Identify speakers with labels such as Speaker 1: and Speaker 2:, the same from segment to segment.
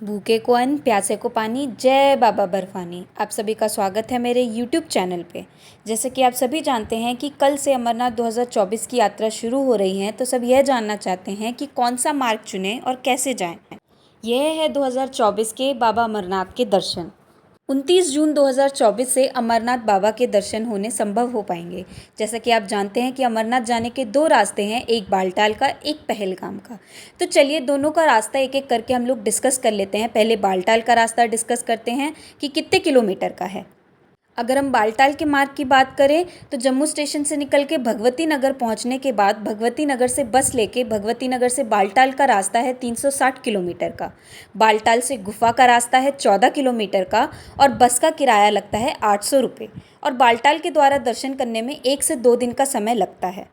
Speaker 1: भूखे को अन्न, प्यासे को पानी, जय बाबा बर्फानी। आप सभी का स्वागत है मेरे YouTube चैनल पे। जैसे कि आप सभी जानते हैं कि कल से अमरनाथ 2024 की यात्रा शुरू हो रही है, तो सब यह जानना चाहते हैं कि कौन सा मार्ग चुनें और कैसे जाएं। यह है 2024 के बाबा अमरनाथ के दर्शन। 29 जून 2024 से अमरनाथ बाबा के दर्शन होने संभव हो पाएंगे। जैसा कि आप जानते हैं कि अमरनाथ जाने के दो रास्ते हैं, एक बालटाल का, एक पहलगाम का। तो चलिए दोनों का रास्ता एक एक करके हम लोग डिस्कस कर लेते हैं। पहले बालटाल का रास्ता डिस्कस करते हैं कि कितने किलोमीटर का है। अगर हम बालटाल के मार्ग की बात करें तो जम्मू स्टेशन से निकल के भगवती नगर पहुंचने के बाद भगवती नगर से बस लेके भगवती नगर से बालटाल का रास्ता है 360 किलोमीटर का। बालटाल से गुफा का रास्ता है 14 किलोमीटर का और बस का किराया लगता है 800 रुपये। और बालटाल के द्वारा दर्शन करने में 1 से 2 दिन का समय लगता है।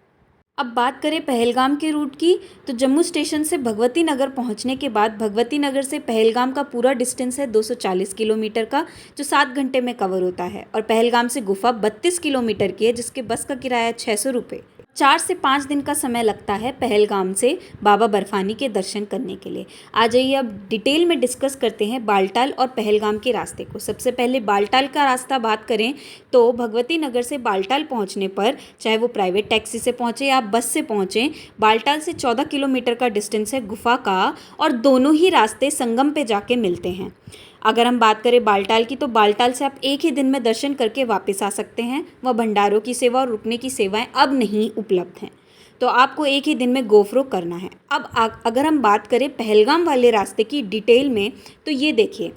Speaker 1: अब बात करें पहलगाम के रूट की, तो जम्मू स्टेशन से भगवती नगर पहुंचने के बाद भगवती नगर से पहलगाम का पूरा डिस्टेंस है 240 किलोमीटर का, जो 7 घंटे में कवर होता है। और पहलगाम से गुफा 32 किलोमीटर की है, जिसके बस का किराया 600 रुपये। 4 से 5 दिन का समय लगता है पहलगाम से बाबा बर्फानी के दर्शन करने के लिए। आ जाइए अब डिटेल में डिस्कस करते हैं बालटाल और पहलगाम के रास्ते को। सबसे पहले बालटाल का रास्ता बात करें तो भगवती नगर से बालटाल पहुंचने पर, चाहे वो प्राइवेट टैक्सी से पहुंचे या बस से पहुंचे, बालटाल से 14 किलोमीटर का डिस्टेंस है गुफा का और दोनों ही रास्ते संगम पे जाके मिलते हैं। अगर हम बात करें बालटाल की, तो बालटाल से आप एक ही दिन में दर्शन करके वापस आ सकते हैं। वह भंडारों की सेवा और रुकने की सेवाएं अब नहीं उपलब्ध हैं, तो आपको एक ही दिन में गो फ्रो करना है। अब अगर हम बात करें पहलगाम वाले रास्ते की डिटेल में, तो ये देखिए,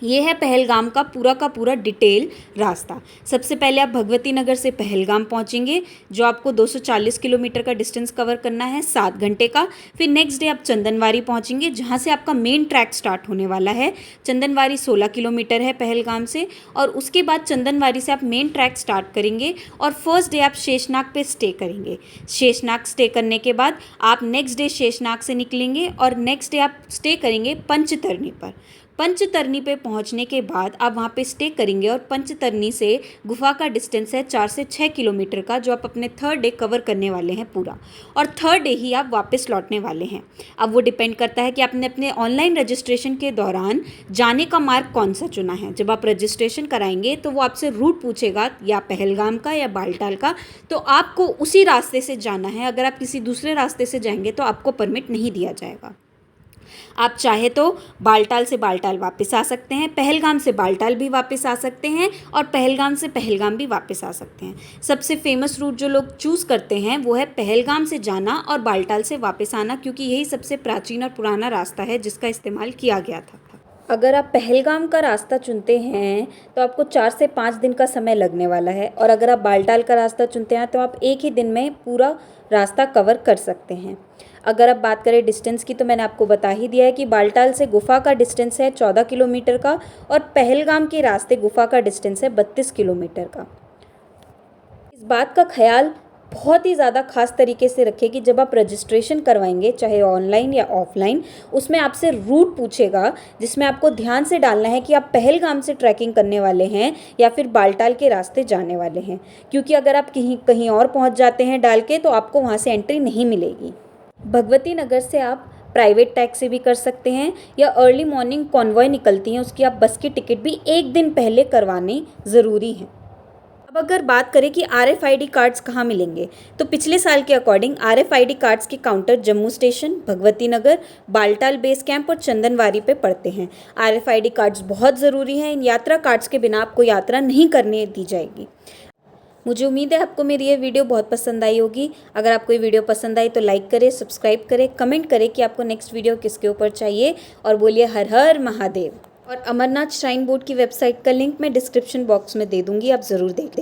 Speaker 1: ये है पहलगाम का पूरा डिटेल रास्ता। सबसे पहले आप भगवती नगर से पहलगाम पहुंचेंगे, जो आपको 240 किलोमीटर का डिस्टेंस कवर करना है 7 घंटे का। फिर नेक्स्ट डे आप चंदनवारी पहुंचेंगे, जहां से आपका मेन ट्रैक स्टार्ट होने वाला है। चंदनवारी 16 किलोमीटर है पहलगाम से, और उसके बाद चंदनवारी से आप मेन ट्रैक स्टार्ट करेंगे और फर्स्ट डे आप शेषनाग पे स्टे करेंगे। शेषनाग स्टे करने के बाद आप नेक्स्ट डे शेषनाग से निकलेंगे और नेक्स्ट डे आप स्टे करेंगे पंचतरनी पर। पंचतरनी पे पहुंचने के बाद आप वहाँ पे स्टे करेंगे और पंचतरनी से गुफा का डिस्टेंस है 4 से 6 किलोमीटर का, जो आप अपने थर्ड डे कवर करने वाले हैं पूरा, और थर्ड डे ही आप वापस लौटने वाले हैं। अब वो डिपेंड करता है कि आपने अपने ऑनलाइन रजिस्ट्रेशन के दौरान जाने का मार्ग कौन सा चुना है। जब आप रजिस्ट्रेशन कराएंगे तो वो आपसे रूट पूछेगा, या पहलगाम का या बालटाल का, तो आपको उसी रास्ते से जाना है। अगर आप किसी दूसरे रास्ते से जाएंगे तो आपको परमिट नहीं दिया जाएगा। आप चाहे तो बालटाल से बालटाल वापस आ सकते हैं, पहलगाम से बालटाल भी वापस आ सकते हैं, और पहलगाम से पहलगाम भी वापस आ सकते हैं। सबसे फेमस रूट जो लोग चूज़ करते हैं वो है पहलगाम से जाना और बालटाल से वापस आना, क्योंकि यही सबसे प्राचीन और पुराना रास्ता है जिसका इस्तेमाल किया गया था। अगर आप पहलगाम का रास्ता चुनते हैं तो आपको 4 से 5 दिन का समय लगने वाला है, और अगर आप बालटाल का रास्ता चुनते हैं तो आप एक ही दिन में पूरा रास्ता कवर कर सकते हैं। अगर आप बात करें डिस्टेंस की, तो मैंने आपको बता ही दिया है कि बालटाल से गुफा का डिस्टेंस है 14 किलोमीटर का और पहलगाम के रास्ते गुफा का डिस्टेंस है 32 किलोमीटर का। इस बात का ख्याल बहुत ही ज़्यादा खास तरीके से रखें कि जब आप रजिस्ट्रेशन करवाएंगे, चाहे ऑनलाइन या ऑफलाइन, उसमें आपसे रूट पूछेगा, जिसमें आपको ध्यान से डालना है कि आप पहलगाम से ट्रैकिंग करने वाले हैं या फिर बालटाल के रास्ते जाने वाले हैं, क्योंकि अगर आप कहीं और पहुंच जाते हैं डाल के, तो आपको वहां से एंट्री नहीं मिलेगी। भगवती नगर से आप प्राइवेट टैक्सी भी कर सकते हैं, या अर्ली मॉर्निंग कॉन्वॉय निकलती हैं, उसकी आप बस की टिकट भी एक दिन पहले करवानी ज़रूरी है। अब अगर बात करें कि RFID कार्ड्स कहाँ मिलेंगे, तो पिछले साल के अकॉर्डिंग RFID कार्ड्स के counter Jammu station, Bhagwati Nagar, Baltal base camp और चंदनवारी पे पड़ते हैं। RFID कार्ड्स बहुत ज़रूरी हैं। इन यात्रा कार्ड्स के बिना आपको यात्रा नहीं करने दी जाएगी। मुझे उम्मीद है आपको मेरी ये वीडियो बहुत पसंद आई होगी। अगर आपको ये वीडियो पसंद आई तो लाइक करें, सब्सक्राइब करें, कमेंट करें कि आपको नेक्स्ट वीडियो किसके ऊपर चाहिए, और बोलिए हर हर महादेव। और अमरनाथ श्राइन बोर्ड की वेबसाइट का लिंक मैं डिस्क्रिप्शन बॉक्स में दे दूँगी, आप ज़रूर देख लें।